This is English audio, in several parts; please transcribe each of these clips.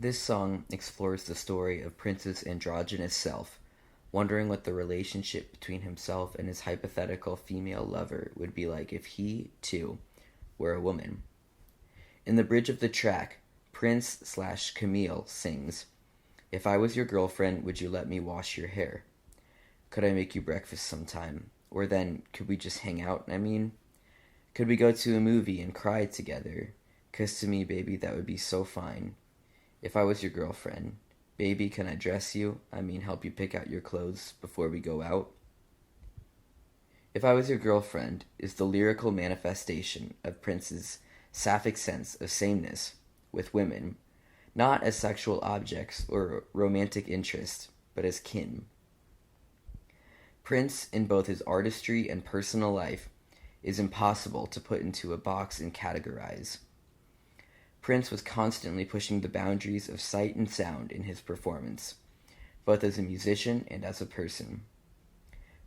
This song explores the story of Prince's androgynous self, wondering what the relationship between himself and his hypothetical female lover would be like if he, too, were a woman. In the bridge of the track, Prince/Camille sings, "If I was your girlfriend, would you let me wash your hair? Could I make you breakfast sometime? Or then, could we just hang out, I mean? Could we go to a movie and cry together? 'Cause to me, baby, that would be so fine. If I was your girlfriend, baby, can I dress you? I mean, help you pick out your clothes before we go out?" If I Was Your Girlfriend is the lyrical manifestation of Prince's sapphic sense of sameness with women, not as sexual objects or romantic interest, but as kin. Prince, in both his artistry and personal life, is impossible to put into a box and categorize. Prince was constantly pushing the boundaries of sight and sound in his performance, both as a musician and as a person.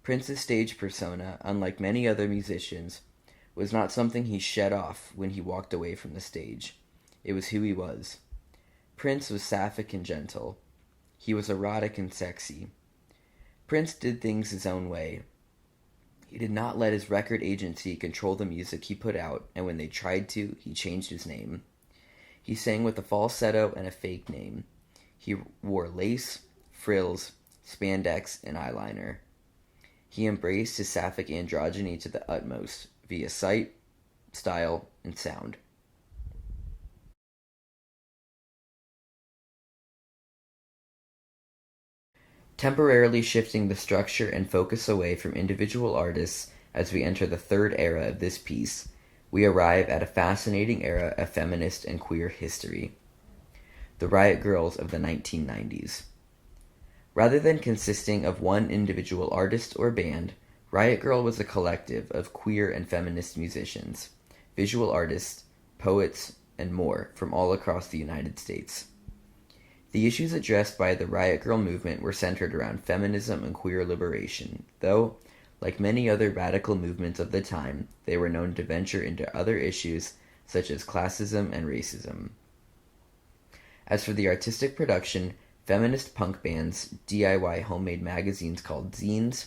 Prince's stage persona, unlike many other musicians, was not something he shed off when he walked away from the stage. It was who he was. Prince was sapphic and gentle. He was erotic and sexy. Prince did things his own way. He did not let his record agency control the music he put out, and when they tried to, he changed his name. He sang with a falsetto and a fake name. He wore lace, frills, spandex, and eyeliner. He embraced his sapphic androgyny to the utmost, via sight, style, and sound. Temporarily shifting the structure and focus away from individual artists as we enter the third era of this piece, we arrive at a fascinating era of feminist and queer history. The Riot Grrrls of the 1990s. Rather than consisting of one individual artist or band, Riot Grrrl was a collective of queer and feminist musicians, visual artists, poets, and more from all across the United States. The issues addressed by the Riot Grrrl movement were centered around feminism and queer liberation, though, like many other radical movements of the time, they were known to venture into other issues such as classism and racism. As for the artistic production, feminist punk bands, DIY homemade magazines called zines,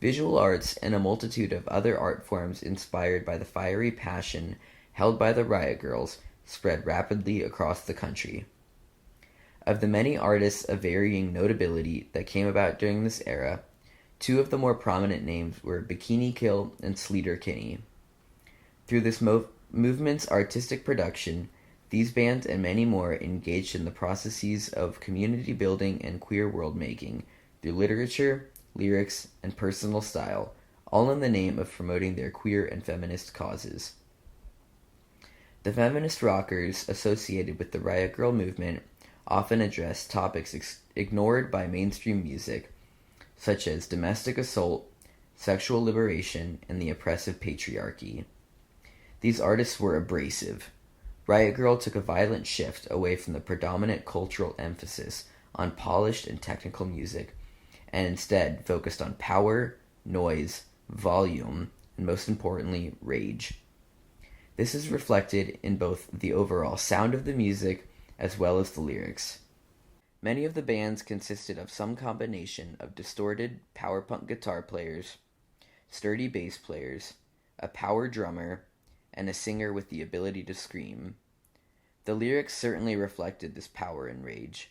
visual arts, and a multitude of other art forms inspired by the fiery passion held by the Riot Grrrls spread rapidly across the country. Of the many artists of varying notability that came about during this era, two of the more prominent names were Bikini Kill and Sleater Kinney. Through this movement's artistic production, these bands and many more engaged in the processes of community building and queer world making through literature, lyrics, and personal style, all in the name of promoting their queer and feminist causes. The feminist rockers associated with the Riot Grrrl movement often addressed topics ignored by mainstream music, such as domestic assault, sexual liberation, and the oppressive patriarchy. These artists were abrasive. Riot Grrrl took a violent shift away from the predominant cultural emphasis on polished and technical music, and instead focused on power, noise, volume, and most importantly, rage. This is reflected in both the overall sound of the music as well as the lyrics. Many of the bands consisted of some combination of distorted power punk guitar players, sturdy bass players, a power drummer, and a singer with the ability to scream. The lyrics certainly reflected this power and rage.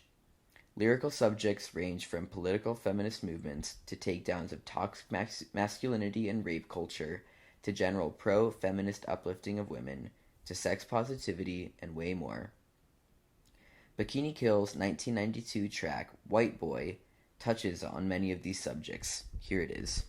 Lyrical subjects ranged from political feminist movements to takedowns of toxic masculinity and rape culture to general pro-feminist uplifting of women to sex positivity and way more. Bikini Kill's 1992 track, White Boy, touches on many of these subjects. Here it is.